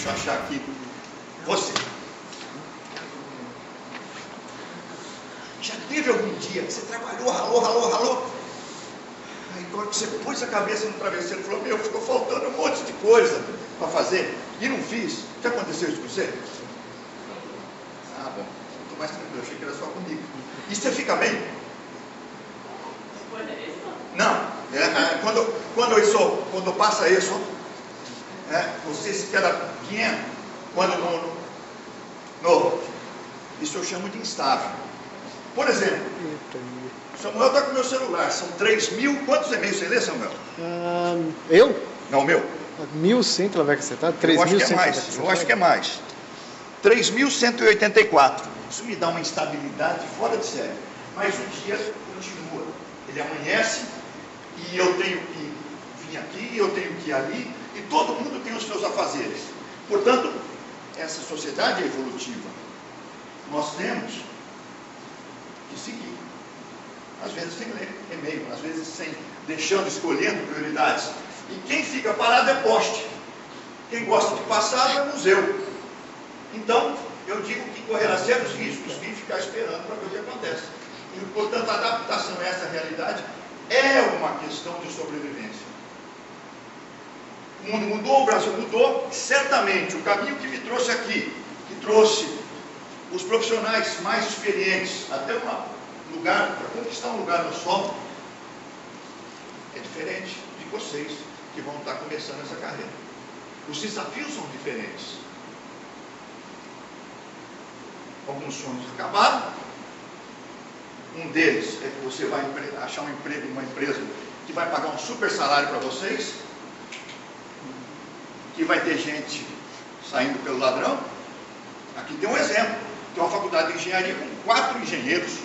Deixa eu achar aqui. Você. Já teve algum dia que você trabalhou, ralou? Aí quando você pôs a cabeça no travesseiro, falou, meu, ficou faltando um monte de coisa para fazer e não fiz. Já aconteceu isso com você? Ah, bom, estou mais tranquilo, achei que era só comigo. E você fica bem? Não, quando passa isso, você se queda bien, quando isso eu chamo de instável. Por exemplo, Samuel está com o meu celular, são 3.000, quantos e-mails você lê, Samuel? Eu? Não, o meu. 1.100, ela vai acertar? 3.100. Eu acho que é mais. 3.184. Isso me dá uma instabilidade fora de série. Mas o dia continua. Ele amanhece e eu tenho que vir aqui, eu tenho que ir ali, e todo mundo tem os seus afazeres. Portanto, essa sociedade é evolutiva. Nós temos que seguir. Às vezes sem ler e-mail, às vezes escolhendo prioridades. E quem fica parado é poste. Quem gosta de passado é museu. Então, eu digo que correrá sérios riscos quem ficar esperando para ver o que acontece. E, portanto, a adaptação a essa realidade é uma questão de sobrevivência. O mundo mudou, o Brasil mudou. Certamente, o caminho que me trouxe aqui, que trouxe os profissionais mais experientes até para conquistar um lugar no sol, é diferente de vocês que vão estar começando essa carreira. Os desafios são diferentes. Alguns sonhos acabaram. Um deles é que você vai achar um emprego numa empresa que vai pagar um super salário para vocês, que vai ter gente saindo pelo ladrão. Aqui tem um exemplo. Tem uma faculdade de engenharia com 4 engenheiros.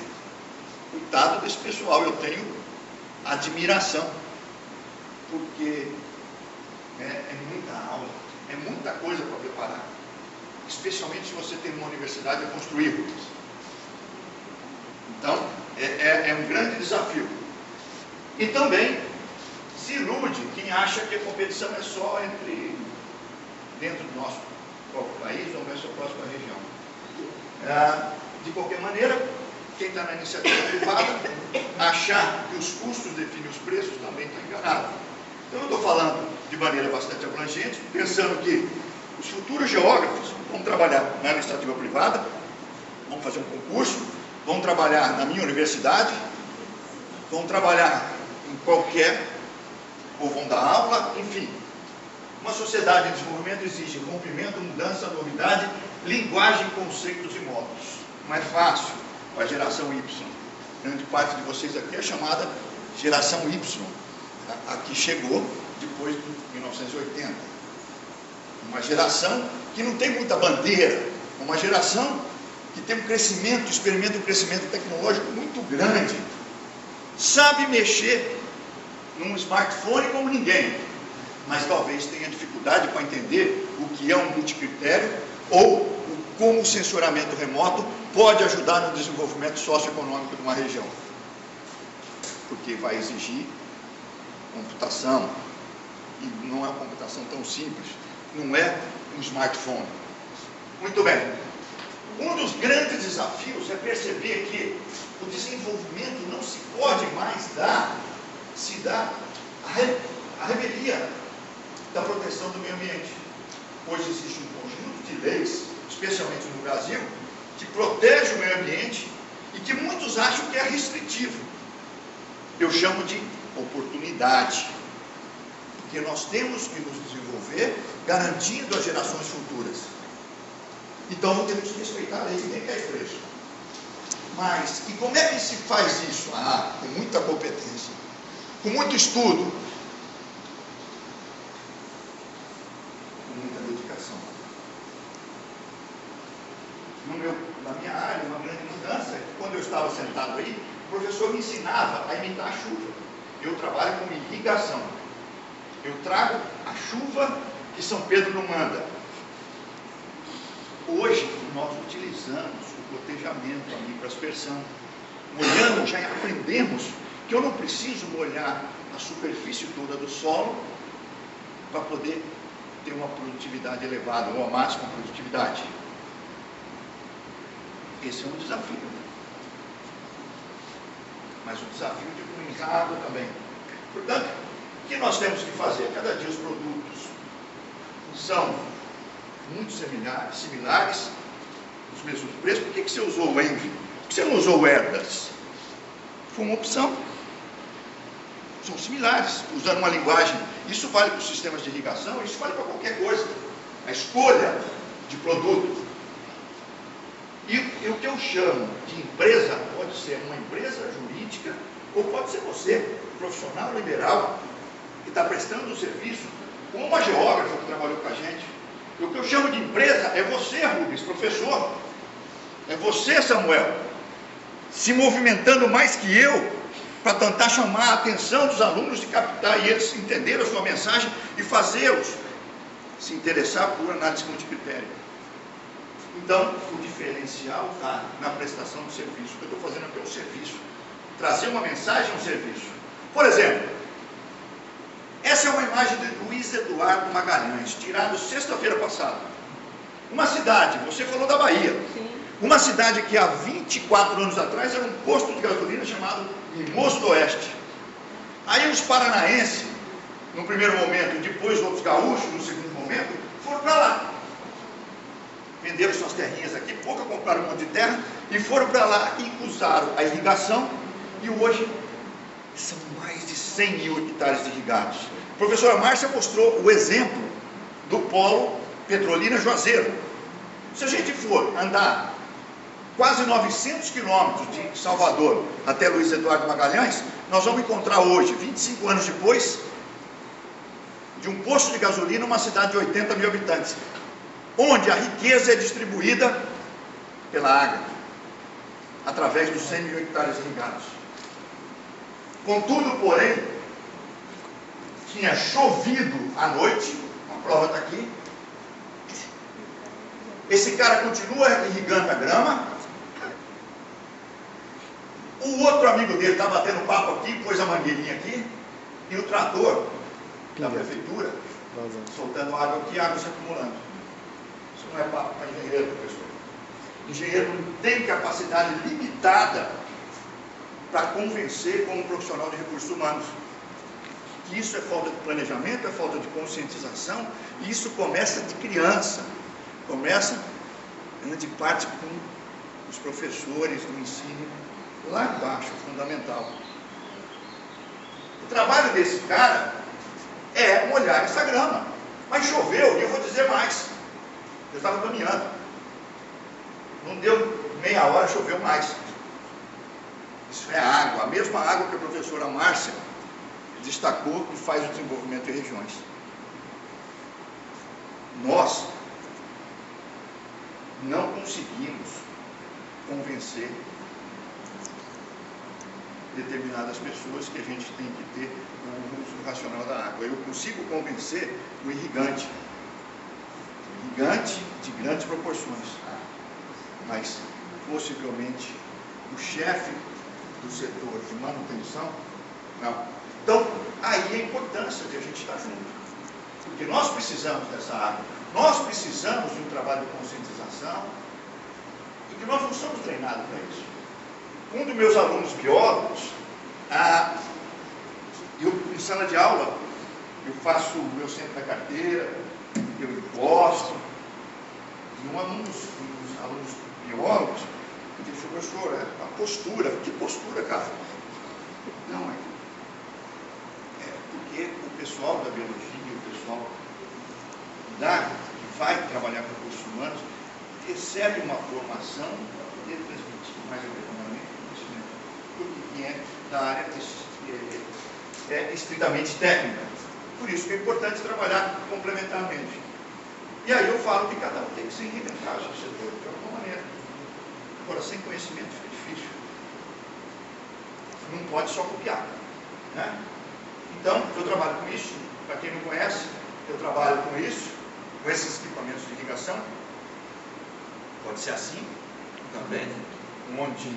Coitado desse pessoal, eu tenho admiração, porque é muita aula, é muita coisa para preparar, especialmente se você tem uma universidade a construir. Então, é um grande desafio. E também se ilude quem acha que a competição é só dentro do nosso próprio país ou nossa próxima região. De qualquer maneira, quem está na iniciativa privada, achar que os custos definem os preços, também está enganado. Então, eu estou falando de maneira bastante abrangente, pensando que os futuros geógrafos vão trabalhar na iniciativa privada, vão fazer um concurso, vão trabalhar na minha universidade, vão trabalhar em qualquer, ou vão dar aula, enfim. Uma sociedade em desenvolvimento exige rompimento, mudança, novidade, linguagem, conceitos e modos. Não é fácil para a geração Y. Grande parte de vocês aqui é chamada geração Y, a que chegou depois de 1980. Uma geração que não tem muita bandeira, uma geração que tem um crescimento, experimenta um crescimento tecnológico muito grande, sabe mexer num smartphone como ninguém, mas talvez tenha dificuldade para entender o que é um multicritério ou como o sensoramento remoto pode ajudar no desenvolvimento socioeconômico de uma região, porque vai exigir computação, e não é uma computação tão simples, não é um smartphone. Muito bem. Um dos grandes desafios é perceber que o desenvolvimento não se pode mais se dar à revelia da proteção do meio ambiente. Hoje existe um conjunto de leis, especialmente no Brasil, que protege o meio ambiente e que muitos acham que é restritivo. Eu chamo de oportunidade, porque nós temos que nos desenvolver garantindo as gerações futuras. Então não temos que respeitar a lei, nem cair preço. Mas, e como é que se faz isso? Com muita competência, com muito estudo, com muita dedicação. Na minha área, uma grande mudança é que quando eu estava sentado aí, o professor me ensinava a imitar a chuva. Eu trabalho com irrigação. Eu trago a chuva que São Pedro não manda. Hoje, nós utilizamos o gotejamento, a microaspersão. Molhando, já aprendemos que eu não preciso molhar a superfície toda do solo para poder ter uma produção produtividade elevada ou a máxima produtividade. Esse é um desafio. Mas um desafio de economizar água também. Portanto, o que nós temos que fazer? Cada dia os produtos são muito similares, os mesmos preços. Por que você usou o Envy? Por que você não usou o Herdas? Foi uma opção. São similares, usando uma linguagem. Isso vale para os sistemas de irrigação, isso vale para qualquer coisa. A escolha de produto. E o que eu chamo de empresa, pode ser uma empresa jurídica, ou pode ser você, profissional liberal, que está prestando um serviço, como uma geógrafa que trabalhou com a gente. E o que eu chamo de empresa é você, Rubens, professor. É você, Samuel, se movimentando mais que eu, para tentar chamar a atenção dos alunos, de captar e eles entenderem a sua mensagem e fazê-los se interessar por análise multicritério. Então, o diferencial está na prestação do serviço. O que eu estou fazendo aqui é um serviço. Trazer uma mensagem é um serviço. Por exemplo, essa é uma imagem de Luiz Eduardo Magalhães, tirada sexta-feira passada. Uma cidade, você falou da Bahia. Sim. Uma cidade que há 24 anos atrás era um posto de gasolina chamado Mimoso do Oeste. Aí os paranaenses, no primeiro momento, e depois outros gaúchos, no segundo momento, foram para lá. Venderam suas terrinhas aqui, pouco compraram um monte de terra, e foram para lá e usaram a irrigação, e hoje são mais de 100 mil hectares irrigados. A professora Márcia mostrou o exemplo do polo Petrolina Juazeiro. Se a gente for andar quase 900 quilômetros de Salvador até Luiz Eduardo Magalhães, nós vamos encontrar hoje, 25 anos depois, de um posto de gasolina, uma cidade de 80 mil habitantes, onde a riqueza é distribuída pela água, através dos 100 mil hectares irrigados. Contudo, porém, tinha chovido à noite, a prova está aqui, esse cara continua irrigando a grama, o outro amigo dele está batendo papo aqui, pôs a mangueirinha aqui, e o trator da prefeitura soltando água aqui, água se acumulando. Isso não é papo para engenheiro, professor. Engenheiro não tem capacidade limitada para convencer como profissional de recursos humanos. Que isso é falta de planejamento, é falta de conscientização, e isso começa de criança. Começa, grande parte, com os professores do ensino lá embaixo, fundamental. O trabalho desse cara é molhar essa grama. Mas choveu, e eu vou dizer mais. Eu estava caminhando. Não deu meia hora, choveu mais. Isso é água, a mesma água que a professora Márcia destacou e faz o desenvolvimento de regiões. Nós não conseguimos convencer determinadas pessoas que a gente tem que ter o uso racional da água. Eu consigo convencer o irrigante de grandes proporções, mas possivelmente o chefe do setor de manutenção, não. Então, aí a importância de a gente estar junto, porque nós precisamos dessa água, nós precisamos de um trabalho de conscientização, e que nós não somos treinados para isso. Um dos meus alunos biólogos, eu em sala de aula, eu faço o meu centro da carteira, eu imposto, e um dos alunos biólogos, ele falou, professor, a postura, que postura, cara? Não, é porque o pessoal da biologia, o pessoal que vai trabalhar com recursos humanos, recebe uma formação para poder transmitir mais adequadamente o conhecimento, porque quem é da área é estritamente técnica. Por isso que é importante trabalhar complementarmente. E aí eu falo que cada um tem que se reinventar o seu setor de alguma maneira. Agora, sem conhecimento fica difícil. Não pode só copiar, né? Então, eu trabalho com isso. Para quem não conhece, eu trabalho com isso, com esses equipamentos de irrigação. Pode ser assim também, onde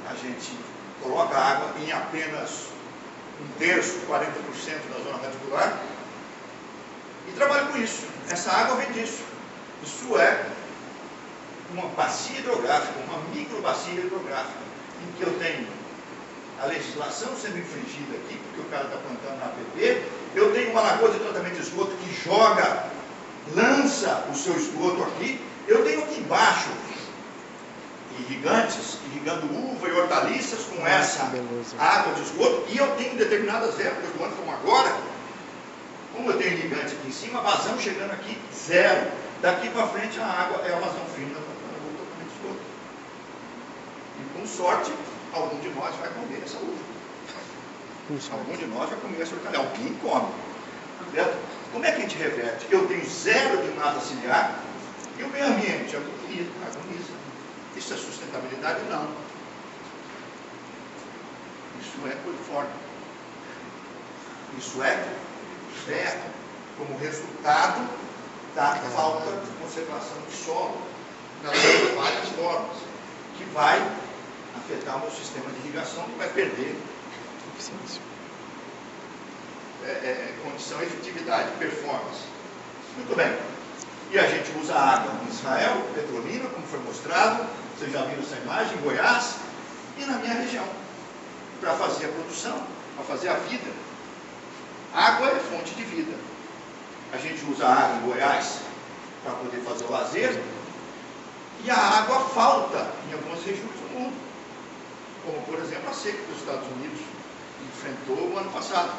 a gente coloca a água em apenas 1/3, 40% da zona radicular, E trabalho com isso. Essa água vem disso. Isso é uma bacia hidrográfica, uma microbacia hidrográfica, em que eu tenho a legislação sendo infringida aqui, porque o cara está plantando na APP, eu tenho uma lagoa de tratamento de esgoto que lança o seu esgoto aqui, eu tenho aqui embaixo irrigantes, irrigando uva e hortaliças com essa água de esgoto, e eu tenho determinadas épocas do ano, como agora, como eu tenho irrigante aqui em cima, a vazão chegando aqui, zero. Daqui para frente a água é a vazão firme da tratamento de esgoto. E com sorte, algum de nós vai comer essa uva. Algum de nós vai comer essa hortaliça. Alguém come. Certo? Como é que a gente reverte? Eu tenho zero de mata ciliar e o meio ambiente harmoniza. Isso é sustentabilidade? Não. Isso é coliforme. Isso é como resultado da falta de conservação de solo, nas várias formas, que vai afetar o meu sistema de irrigação, que vai perder condição, efetividade, performance. Muito bem. E a gente usa água em Israel, Petrolina, como foi mostrado, vocês já viram essa imagem, em Goiás, e na minha região, para fazer a produção, para fazer a vida. Água é fonte de vida. A gente usa água em Goiás para poder fazer o lazer, e a água falta em algumas regiões do mundo, como por exemplo a seca que os Estados Unidos enfrentou o ano passado.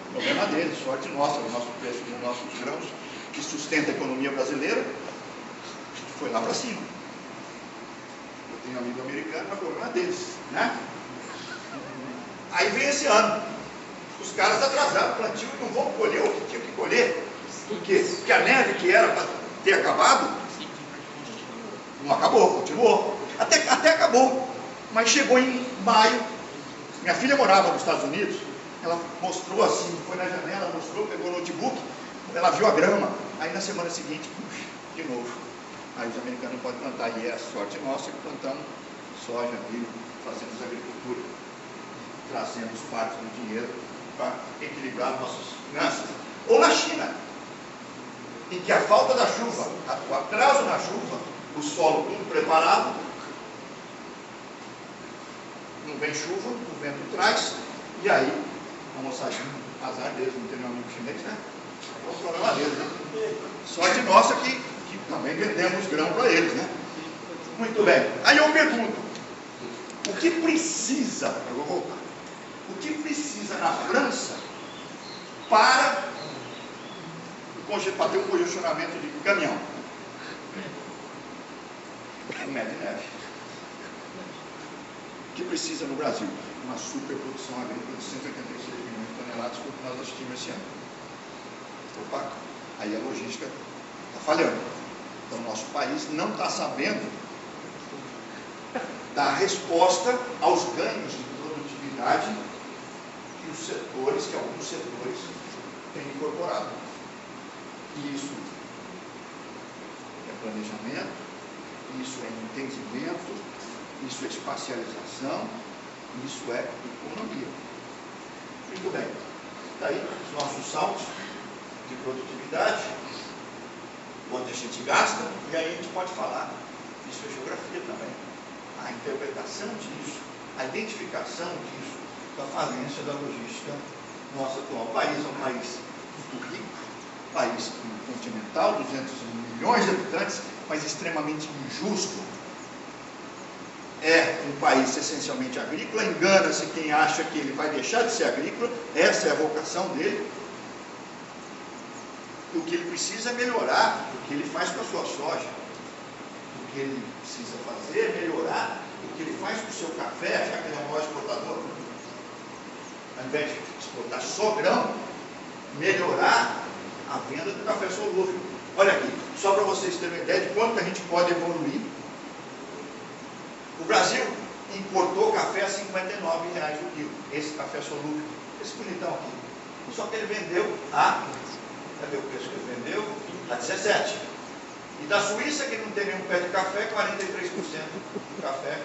O problema deles, sorte nossa, o nosso preço dos nossos grãos, que sustenta a economia brasileira, foi lá para cima. Eu tenho amigo americano, mas o problema deles, né? Aí vem esse ano, os caras atrasaram o plantio e não vão colher o que tinha que colher. Por quê? Porque a neve que era para ter acabado, não acabou, continuou. Até acabou, mas chegou em maio. Minha filha morava nos Estados Unidos, ela mostrou assim, foi na janela, mostrou, pegou o notebook, ela viu a grama, aí na semana seguinte, de novo. Aí os americanos não podem plantar, e é a sorte nossa que plantamos soja, milho, fazemos agricultura, trazemos parte do dinheiro para equilibrar nossas finanças. Ou na China, em que a falta da chuva, o atraso na chuva, o solo tudo preparado, não vem chuva, o vento traz, e aí a moçadinha, azar deles, não tem nenhum amigo chinês, né? É o problema deles, né? Sorte nossa que também vendemos grão para eles, né? Muito bem. Aí eu pergunto, o que precisa, eu vou voltar, o que precisa na França para ter um congestionamento de caminhão? Um metro de neve. O que precisa no Brasil? Uma superprodução agrícola de 186 milhões de toneladas, como nós assistimos esse ano. Opa, aí a logística está falhando. Então, nosso país não está sabendo dar resposta aos ganhos de produtividade que alguns setores têm incorporado. E isso é planejamento, isso é entendimento, isso é espacialização, isso é economia. Muito bem. Daí os nossos saltos de produtividade, onde a gente gasta, e aí a gente pode falar, isso é geografia também, a interpretação disso, a identificação disso, da falência da logística nossa atual. O país é um país muito rico, país continental, 200 milhões de habitantes, mas extremamente injusto. É um país essencialmente agrícola, engana-se quem acha que ele vai deixar de ser agrícola, essa é a vocação dele. O que ele precisa é melhorar o que ele faz com a sua soja. O que ele precisa fazer é melhorar o que ele faz com o seu café, já que ele é o maior exportador. Ao invés de exportar só grão, melhorar a venda do café solúvel. Olha aqui, só para vocês terem uma ideia de quanto a gente pode evoluir. O Brasil importou café a R$ 59 o quilo, esse café solúvel, esse bonitão aqui. Só que ele vendeu cadê o preço que ele vendeu? A 17. E da Suíça, que não tem nenhum pé de café, 43% do café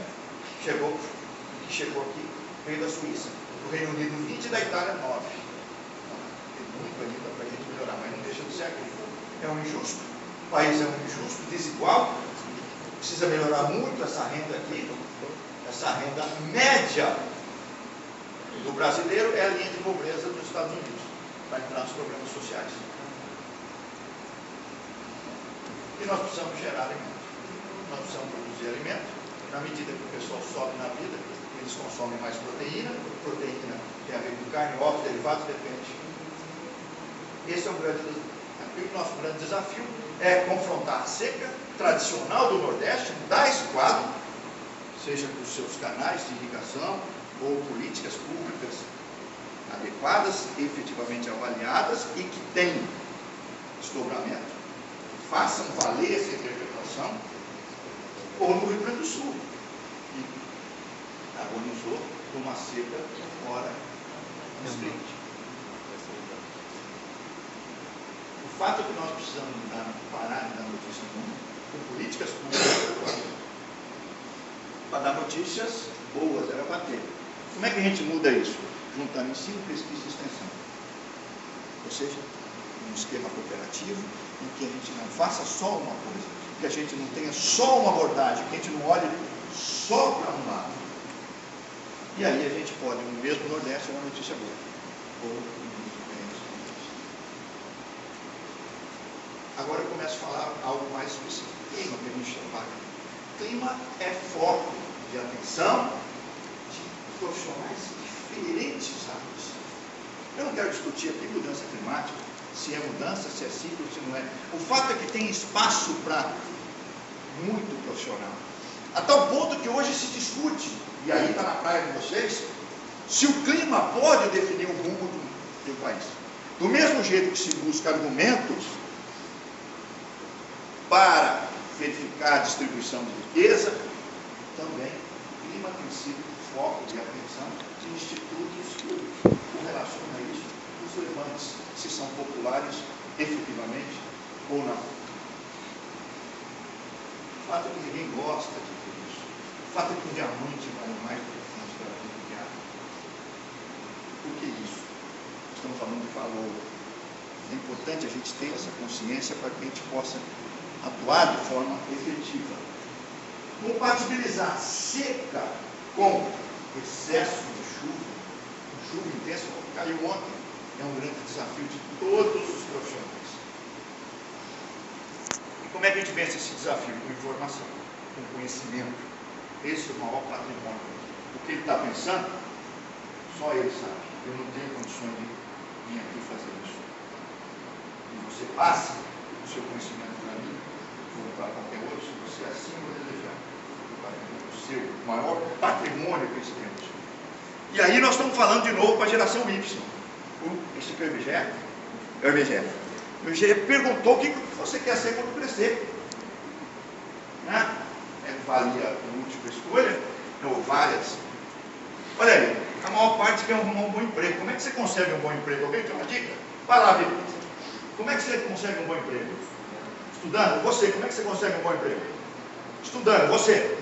que chegou aqui, veio da Suíça. Do Reino Unido 20% e da Itália 9%. Tem muito ainda para é um injusto. O país é um injusto, desigual. Precisa melhorar muito essa renda aqui. Essa renda média do brasileiro é a linha de pobreza dos Estados Unidos, para entrar nos programas sociais. E nós precisamos gerar alimento. Nós precisamos produzir alimento. Na medida que o pessoal sobe na vida, eles consomem mais proteína. Proteína tem a ver com carne, ovos, derivados, depende. Esse é o grande desafio. O nosso grande desafio é confrontar a seca tradicional do Nordeste, mudar esse quadro, seja com os seus canais de irrigação ou políticas públicas adequadas, efetivamente avaliadas e que tenham desdobramento, façam valer essa interpretação, ou no Rio Grande do Sul, que agonizou por uma seca fora do script. O fato é que nós precisamos parar de dar notícias com políticas públicas para dar notícias boas, era para ter. Como é que a gente muda isso? Juntando ensino, pesquisa e extensão. Ou seja, um esquema cooperativo em que a gente não faça só uma coisa, que a gente não tenha só uma abordagem, que a gente não olhe só para um lado. E aí a gente pode, no mesmo Nordeste, uma notícia boa. Ou agora eu começo a falar algo mais específico. Clima, que a gente chama. Clima é foco de atenção de profissionais diferentes áreas. Eu não quero discutir aqui mudança climática, se é mudança, se é ciclo, se não é. O fato é que tem espaço para muito profissional. A tal ponto que hoje se discute, e aí está na praia de vocês, se o clima pode definir o rumo do país. Do mesmo jeito que se busca argumentos para verificar a distribuição de riqueza, também o clima tem sido foco de atenção de institutos que correlacionam isso com os levantes, se são populares efetivamente ou não. O fato é que ninguém gosta de ver isso. O fato é que um diamante vale mais do que um escravo de água. Por que isso? Estamos falando de valor. É importante a gente ter essa consciência para que a gente possa atuar de forma efetiva. Compatibilizar seca com excesso de chuva intensa, como caiu ontem, é um grande desafio de todos os profissionais. E como é que a gente vence esse desafio? Com informação, com conhecimento. Esse é o maior patrimônio. O que ele está pensando, só ele sabe. Eu não tenho condições de vir aqui fazer isso. E você passa o seu conhecimento para mim, ou para qualquer outro, se você assim o desejar. O seu maior patrimônio que esse temos. E aí nós estamos falando de novo para a geração Y. Esse aqui é o IBGE. O IBGE perguntou o que você quer ser quando crescer. Né? Valia a múltipla escolha, ou várias. Olha aí, a maior parte quer arrumar um bom emprego. Como é que você consegue um bom emprego? Alguém tem uma dica? Vai lá, Vitor. Como é que você consegue um bom emprego? Estudando? Você, como é que você consegue um bom emprego? Estudando, você.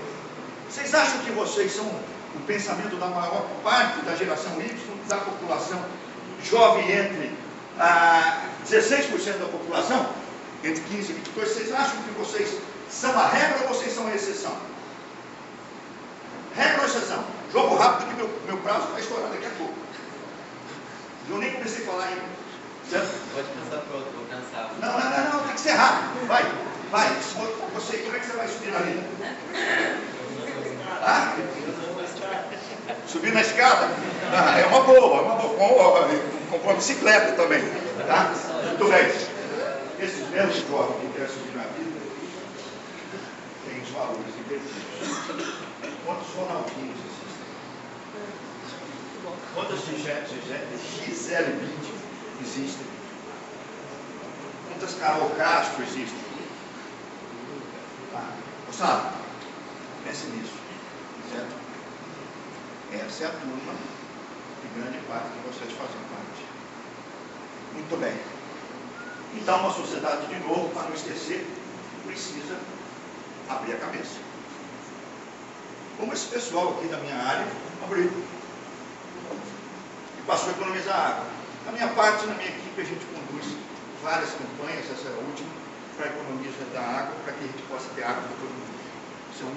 Vocês acham que vocês são o pensamento da maior parte da geração Y, da população jovem entre 16% da população, entre 15 e 22, vocês acham que vocês são a regra ou vocês são a exceção? Regra ou exceção? Jogo rápido que meu prazo vai estourar daqui a pouco. Eu nem comecei a falar ainda. Certo? Pode pensar para outro, vou cansar. Não, tem que ser rápido. Vai. Você, como é que você vai subir na vida? Subir na escada? É uma boa. Com a bicicleta também. Tá? Muito bem. Esses mesmos jovens que querem subir na vida têm os valores invertidos. Quantos Ronaldinhos existem? Quantas Gisele Bündchen existem? Quantas Carol Castro existem? Gustavo, pense nisso. Certo? Essa é a turma de grande parte de vocês fazem parte. Muito bem. Então, uma sociedade, de novo, para não esquecer, precisa abrir a cabeça. Como esse pessoal aqui da minha área abriu. E passou a economizar água. Da minha parte, na minha equipe, a gente conduz várias campanhas, essa é a última, para a economia da água, para que a gente possa ter água para todo mundo. Isso é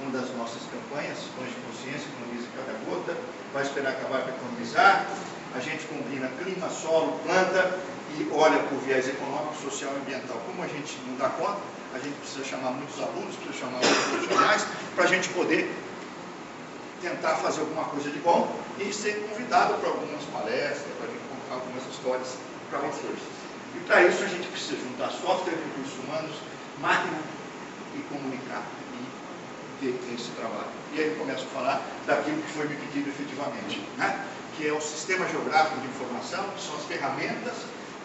uma das nossas campanhas, Pães de Consciência, economiza cada gota, vai esperar acabar para economizar. A gente combina clima, solo, planta e olha por viés econômico, social e ambiental. Como a gente não dá conta, a gente precisa chamar muitos alunos, precisa chamar muitos profissionais, para a gente poder tentar fazer alguma coisa de bom e ser convidado para algumas palestras, para a gente contar algumas histórias para vocês. E para isso a gente precisa juntar software, recursos humanos, máquina e comunicar e ter esse trabalho. E aí eu começo a falar daquilo que foi me pedido efetivamente, né? Que é o sistema geográfico de informação, que são as ferramentas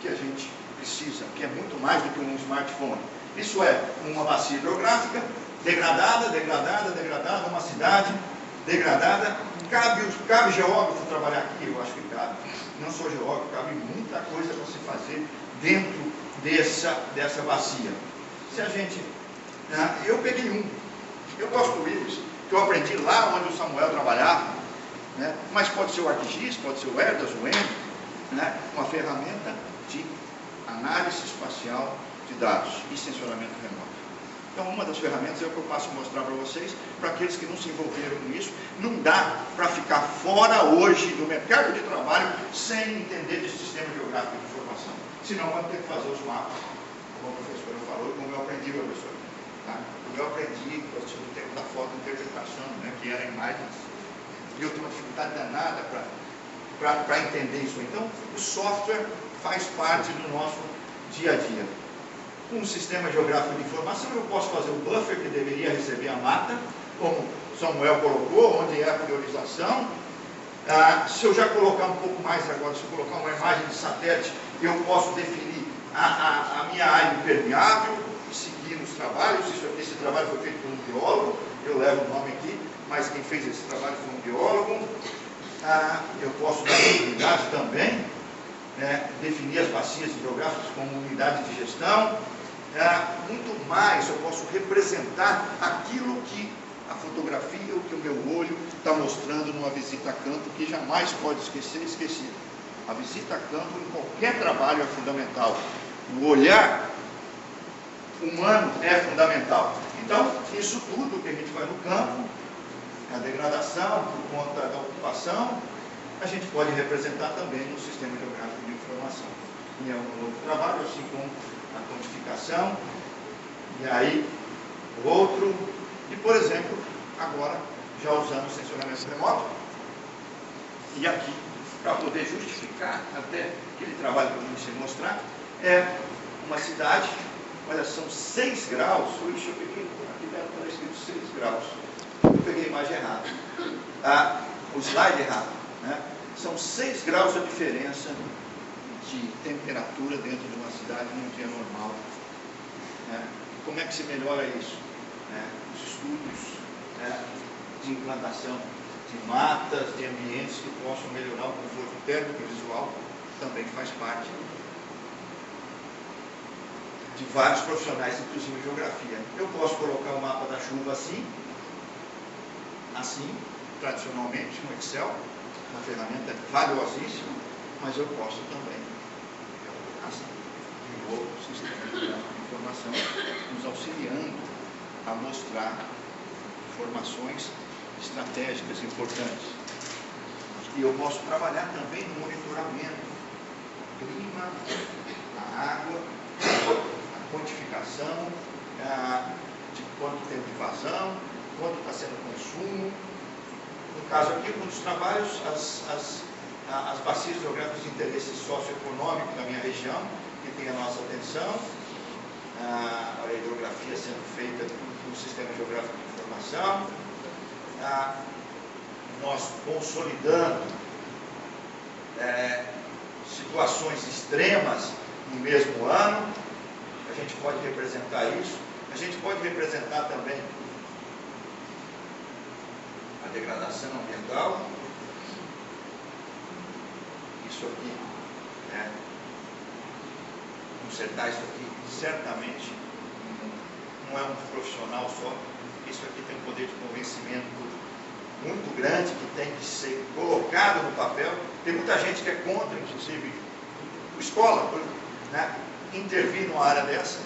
que a gente precisa, que é muito mais do que um smartphone. Isso é uma bacia hidrográfica degradada, uma cidade degradada. Cabe geógrafo trabalhar aqui? Eu acho que cabe. Não sou geógrafo, cabe muita coisa para se fazer dentro dessa bacia. Se a gente... eu peguei eu gosto do Willis, que eu aprendi lá onde o Samuel trabalhava, né? Mas pode ser o ArcGIS, pode ser o ERDAS, o EM, né? Uma ferramenta de análise espacial de dados e sensoramento remoto. Então, uma das ferramentas é o que eu passo a mostrar para vocês, para aqueles que não se envolveram com isso. Não dá para ficar fora hoje do mercado de trabalho sem entender de sistema geográfico de informação. Senão, vamos ter que fazer os mapas, como a professora falou, como eu aprendi, professor. Tá? Eu aprendi, no tempo da fotointerpretação, né, que era imagens. E eu tenho uma dificuldade danada para entender isso. Então, o software faz parte do nosso dia a dia. Com um sistema geográfico de informação, eu posso fazer o buffer que deveria receber a mata, como Samuel colocou, onde é a priorização. Se eu já colocar um pouco mais agora, se eu colocar uma imagem de satélite, eu posso definir a minha área impermeável e seguir os trabalhos. Esse trabalho foi feito por um biólogo, eu levo o nome aqui, mas quem fez esse trabalho foi um biólogo. Eu posso dar unidade também, né, definir as bacias hidrográficas como unidade de gestão. Muito mais, eu posso representar aquilo que a fotografia, o que o meu olho está mostrando numa visita a campo, que jamais pode ser esquecido. A visita a campo em qualquer trabalho é fundamental. O olhar humano é fundamental. Então, isso tudo que a gente faz no campo, a degradação por conta da ocupação, a gente pode representar também no sistema geográfico de informação. E é um outro trabalho, assim como a quantificação, e aí o outro, e por exemplo, agora já usando o sensoramento remoto, e aqui, para poder justificar até aquele trabalho que eu comecei a mostrar, é uma cidade, olha, são 6 graus, isso eu peguei, aqui deve estar escrito 6 graus, eu peguei a imagem errada, o slide errado, né? São 6 graus a diferença de temperatura dentro de uma cidade num dia normal. Né? Como é que se melhora isso? Os estudos, né, de implantação de matas, de ambientes que possam melhorar o conforto térmico e visual, também faz parte de vários profissionais, inclusive geografia. Eu posso colocar o mapa da chuva assim, tradicionalmente, no Excel, uma ferramenta valiosíssima, mas eu posso também assim, de novo, o sistema de informação nos auxiliando a mostrar informações estratégicas importantes. E eu posso trabalhar também no monitoramento do clima, da água, a quantificação de quanto tempo de vazão, quanto está sendo o consumo. No caso aqui, um dos trabalhos, as bacias geográficas de interesse socioeconômico da minha região, que tem a nossa atenção, a hidrografia sendo feita no sistema geográfico de informação, nós consolidando situações extremas no mesmo ano, a gente pode representar isso, a gente pode representar também a degradação ambiental. Isso aqui, consertar isso aqui, certamente não é um profissional só, isso aqui tem um poder de convencimento muito grande que tem que ser colocado no papel. Tem muita gente que é contra, inclusive, escola, né, intervir numa área dessa,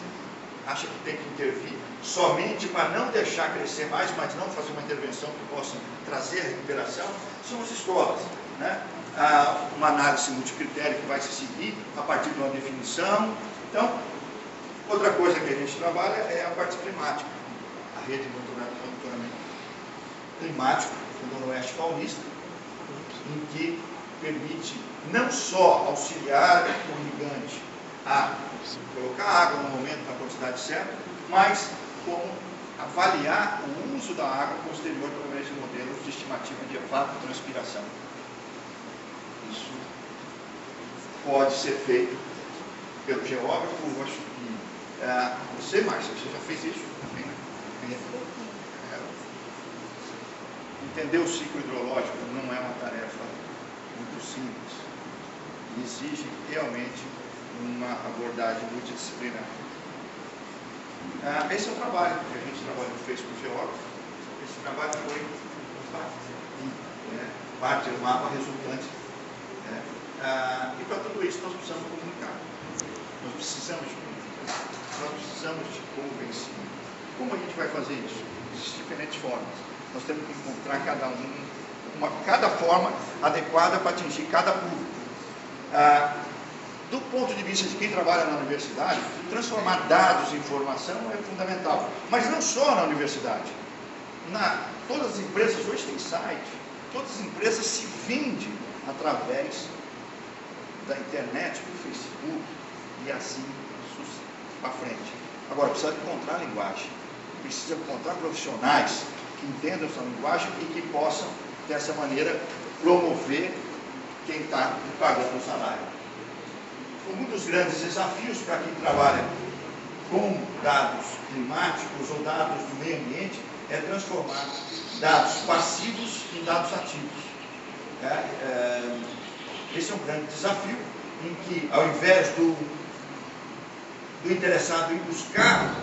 acha que tem que intervir somente para não deixar crescer mais, mas não fazer uma intervenção que possa trazer a recuperação, são as escolas, né? Uma análise multicritério que vai se seguir a partir de uma definição. Então, outra coisa que a gente trabalha é a parte climática, a rede de monitoramento climático do Noroeste Paulista, em que permite não só auxiliar o irrigante a colocar água no momento, na quantidade certa, mas como avaliar o uso da água posterior através de modelos de estimativa de evapotranspiração. Isso pode ser feito pelo geógrafo. Eu acho que você, Márcia, você já fez isso também, né? Entender o ciclo hidrológico não é uma tarefa muito simples. Exige realmente uma abordagem multidisciplinar. Esse é o trabalho que a gente fez com o geógrafo. Esse trabalho foi parte do mapa resultante. E para tudo isso nós precisamos comunicar. Nós precisamos de comunicação. Nós precisamos de convencimento. Como a gente vai fazer isso? Existem diferentes formas. Nós temos que encontrar cada forma adequada para atingir cada público. Do ponto de vista de quem trabalha na universidade, transformar dados em informação é fundamental. Mas não só na universidade. Todas as empresas hoje têm site. Todas as empresas se vendem através da internet, do Facebook, e assim para frente. Agora, precisa encontrar linguagem. Precisa encontrar profissionais que entendam essa linguagem e que possam, dessa maneira, promover quem está pagando o salário. Um dos grandes desafios para quem trabalha com dados climáticos ou dados do meio ambiente é transformar dados passivos em dados ativos. Esse é um grande desafio, em que, ao invés do interessado em buscar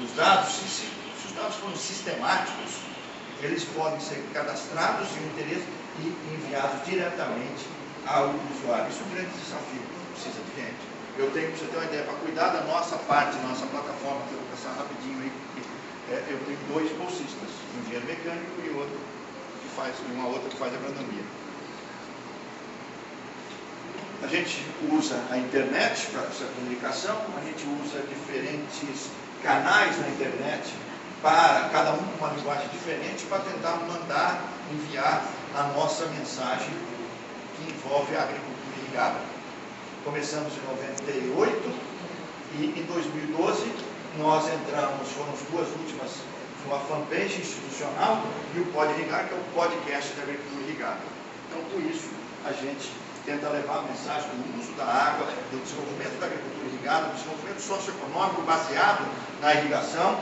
os dados, se os dados forem sistemáticos, eles podem ser cadastrados em interesse e enviados diretamente ao usuário. Isso é um grande desafio, precisa de gente. Eu tenho, para você ter uma ideia, para cuidar da nossa parte, da nossa plataforma, que eu vou passar rapidinho aí, porque eu tenho 2 bolsistas, um engenheiro mecânico e uma outra que faz agronomia. A gente usa a internet para essa comunicação, a gente usa diferentes canais na internet, para cada um com uma linguagem diferente, para tentar enviar a nossa mensagem que envolve a agricultura irrigada. Começamos em 98 e em 2012 nós foram as 2 últimas, uma fanpage institucional e o Pode Irrigar, que é o podcast da agricultura irrigada. Então, com isso, a gente tenta levar a mensagem do uso da água, do desenvolvimento da agricultura irrigada, do desenvolvimento socioeconômico baseado na irrigação.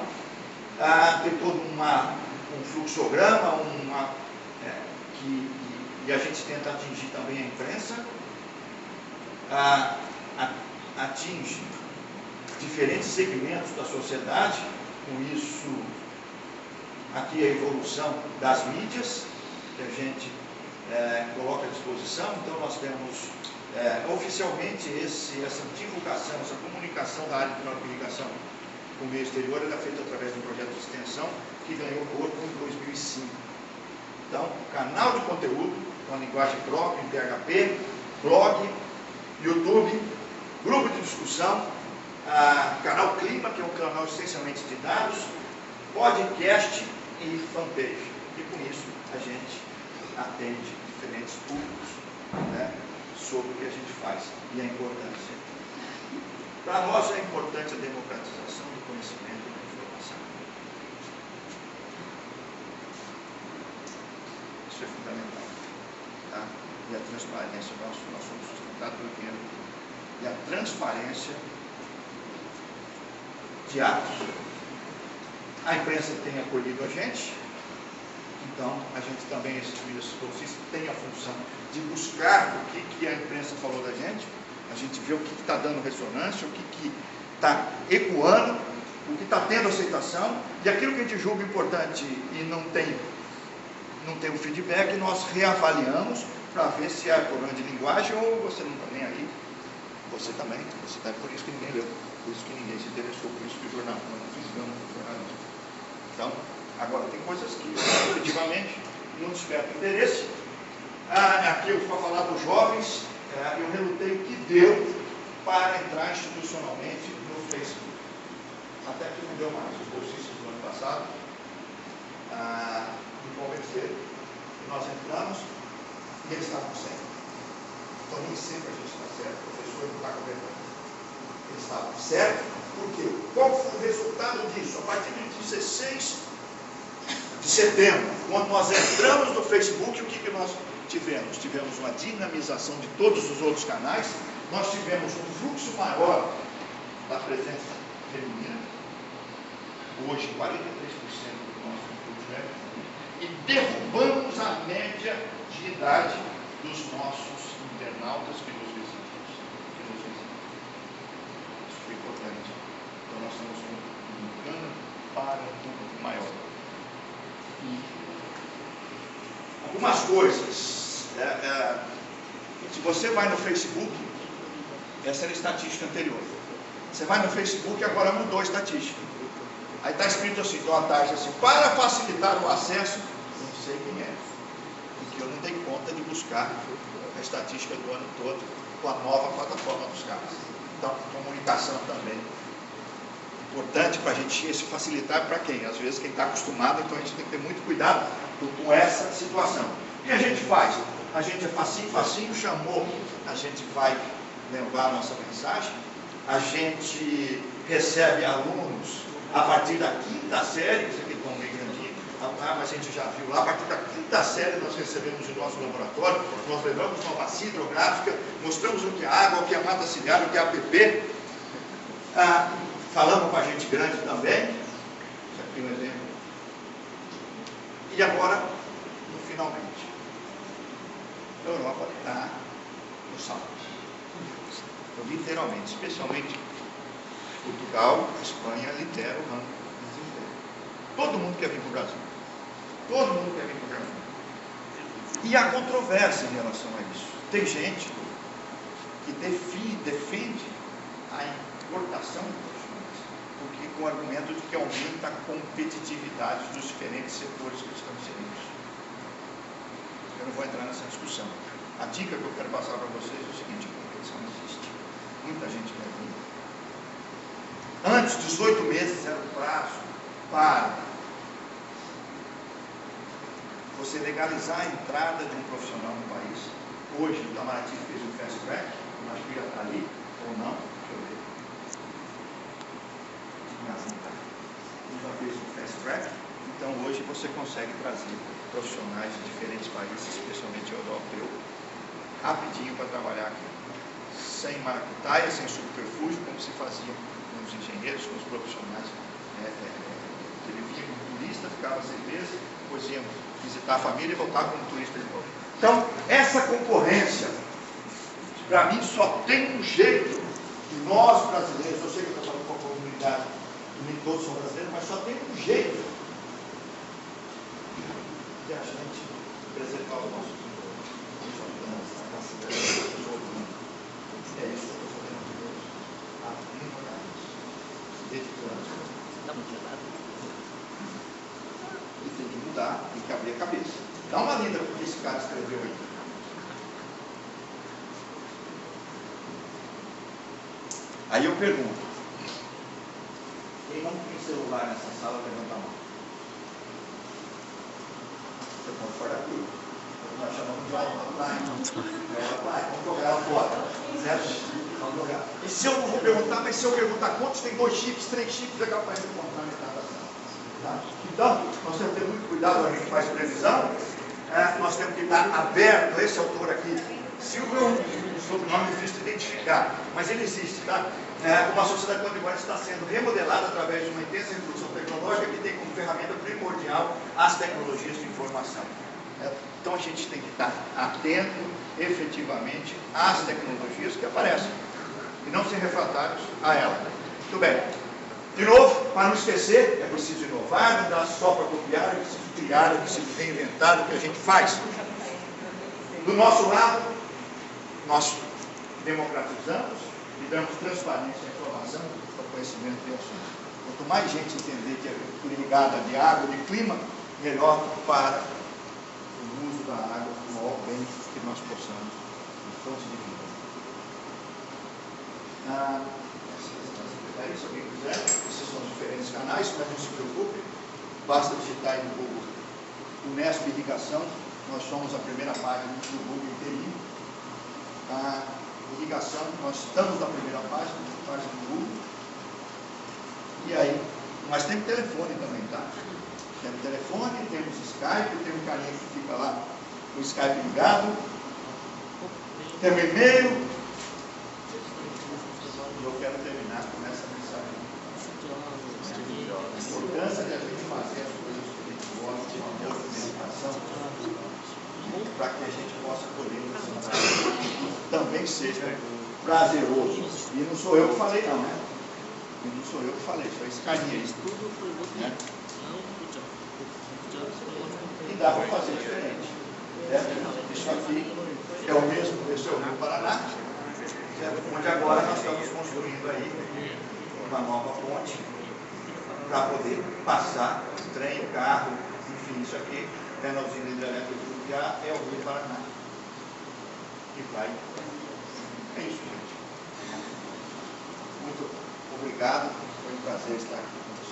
Tem todo um fluxograma, e a gente tenta atingir também a imprensa, atinge diferentes segmentos da sociedade. Com isso, aqui a evolução das mídias, que a gente coloca à disposição. Então nós temos oficialmente essa divulgação, essa comunicação da área de irrigação com o meio exterior, ela é feita através de um projeto de extensão que ganhou corpo em 2005. Então, canal de conteúdo, com a linguagem própria, em PHP, blog, YouTube, grupo de discussão, canal Clima, que é um canal essencialmente de dados, podcast e fanpage. E com isso a gente atende diferentes públicos, né, sobre o que a gente faz e a importância. Para nós é importante a democratização do conhecimento e da informação. Isso é fundamental. Tá? E a transparência, nós somos sustentados pelo dinheiro. E a transparência de atos. A imprensa tem acolhido a gente, então a gente também, esses bolsistas, tem a função de buscar o que a imprensa falou da gente. A gente vê o que está dando ressonância, o que está ecoando, o que está tendo aceitação, e aquilo que a gente julga importante e não tem não tem o feedback, nós reavaliamos para ver se é problema de linguagem ou você não está nem aí. Você também, você está, por isso que ninguém leu, por isso que ninguém se interessou, por isso que o jornal, nós não fizemos o jornalismo. Então, agora tem coisas que efetivamente não despertam interesse. Aqui eu vou falar dos jovens, eu relutei o que deu para entrar institucionalmente no Facebook. Até que não deu mais. Os bolsistas do ano passado me convenceram. Nós entramos e eles estavam certos. Então nem sempre a gente está certo, o professor não está comentando. Eles estavam certos, porque qual foi o resultado disso? A partir de 16 de setembro, quando nós entramos no Facebook, o que nós tivemos? Tivemos uma dinamização de todos os outros canais, nós tivemos um fluxo maior da presença feminina, hoje 43% do nosso fluxo é feminino, e derrubamos a média de idade dos nossos internautas que nos visitam. Isso foi importante. Então nós estamos comunicando para um público maior. E algumas coisas. Se você vai no Facebook, essa era a estatística anterior. Você vai no Facebook e agora mudou a estatística. Aí está escrito assim, então a taxa assim, para facilitar o acesso, não sei quem é, porque eu não dei conta de buscar a estatística do ano todo com a nova plataforma dos caras. Então, comunicação também. Importante para a gente se facilitar para quem? Às vezes quem está acostumado, então a gente tem que ter muito cuidado com essa situação. O que a gente faz? A gente é facinho, chamou, a gente vai levar a nossa mensagem, a gente recebe alunos a partir da quinta série, isso aqui é um meio grandinho, mas a gente já viu lá, a partir da quinta série nós recebemos o nosso laboratório, nós levamos uma bacia hidrográfica, mostramos o que é água, o que é mata ciliar, o que é APP, falamos com a gente grande também, isso aqui é um exemplo. E agora, no finalmente, a Europa está no salto. Então, literalmente, especialmente Portugal, Espanha, lidera o ranking de desemprego. Todo mundo quer vir para o Brasil. Todo mundo quer vir para o Brasil. E há controvérsia em relação a isso. Tem gente que defende a importação de profissionais, porque com o argumento de que aumenta a competitividade dos diferentes setores que estão inseridos. Eu não vou entrar nessa discussão. A dica que eu quero passar para vocês é o seguinte: a competição não existe. Muita gente quer vir. Antes dos 8 meses era o prazo para você legalizar a entrada de um profissional no país. Hoje, o Itamaraty fez um fast track, acho que já está ali, ou não, deixa eu ver. Já fez um fast track, então hoje você consegue trazer profissionais de diferentes países, especialmente europeu, rapidinho para trabalhar aqui. Sem maracutaia, sem subterfúgio, como se fazia com os engenheiros, com os profissionais. Ele vinha como turista, ficava 6 meses, depois ia visitar a família e voltava como turista de novo. Então, essa concorrência, para mim, só tem um jeito, e nós brasileiros, eu sei que eu estou falando com a comunidade, nem todos são brasileiros, mas só tem um jeito de a gente preservar o nosso desenvolvimento. É isso que eu estou fazendo aqui hoje. E tem que mudar, tem que abrir a cabeça. Dá uma lida para o que esse cara escreveu aí. Aí eu pergunto: quem não tem celular nessa sala, levanta a mão. Você pode fora aqui. Nós chamamos de aula online. Vamos jogar ela fora. Certo? Vamos jogar. E se eu não vou perguntar, mas se eu perguntar quantos tem 2 chips, 3 chips, é capaz de encontrar metade da sala. Tá? Então, nós temos que ter muito cuidado quando a gente faz previsão. Nós temos que estar aberto. Esse autor aqui, Silva, é um sobrenome difícil de identificar, mas ele existe, tá? Uma sociedade contemporânea está sendo remodelada através de uma intensa revolução tecnológica que tem como ferramenta primordial as tecnologias de informação. Então a gente tem que estar atento efetivamente às tecnologias que aparecem e não ser refratários a ela. Muito bem. De novo, para não esquecer, é preciso inovar, não dá só para copiar, é preciso criar, de se reinventar, o que a gente faz. Do nosso lado, nós democratizamos e damos transparência à informação, ao conhecimento e ao assunto. Quanto mais gente entender que é ligada de água, de clima, melhor para o uso da água, o maior bem que nós possamos, de fonte de vida. Se alguém quiser, esses são os diferentes canais, mas não se preocupe, basta digitar aí no Google Unesp Irrigação, nós somos a primeira página do Google inteirinho. A irrigação, nós estamos na primeira página do Google. E aí, mas tem telefone também, tá? Temos telefone, temos Skype, tem um carinha que fica lá com o Skype ligado, temos e-mail. Eu quero terminar com essa mensagem. A importância de a gente fazer as coisas que a gente gosta, de uma boa alimentação, para que a gente possa colher o resultado e também seja prazeroso. E não sou eu que falei, não, né? E não sou eu que falei, foi esse carinha aí. Né? E dá para fazer diferente. Isso aqui é o mesmo, esse é o Rio Paraná. Onde agora nós estamos construindo aí uma nova ponte para poder passar o trem, o carro, enfim, isso aqui é na usina hidrelétrica do Uruguaiá, é o Rio Paraná. E vai. É isso, gente. Muito obrigado, foi um prazer estar aqui.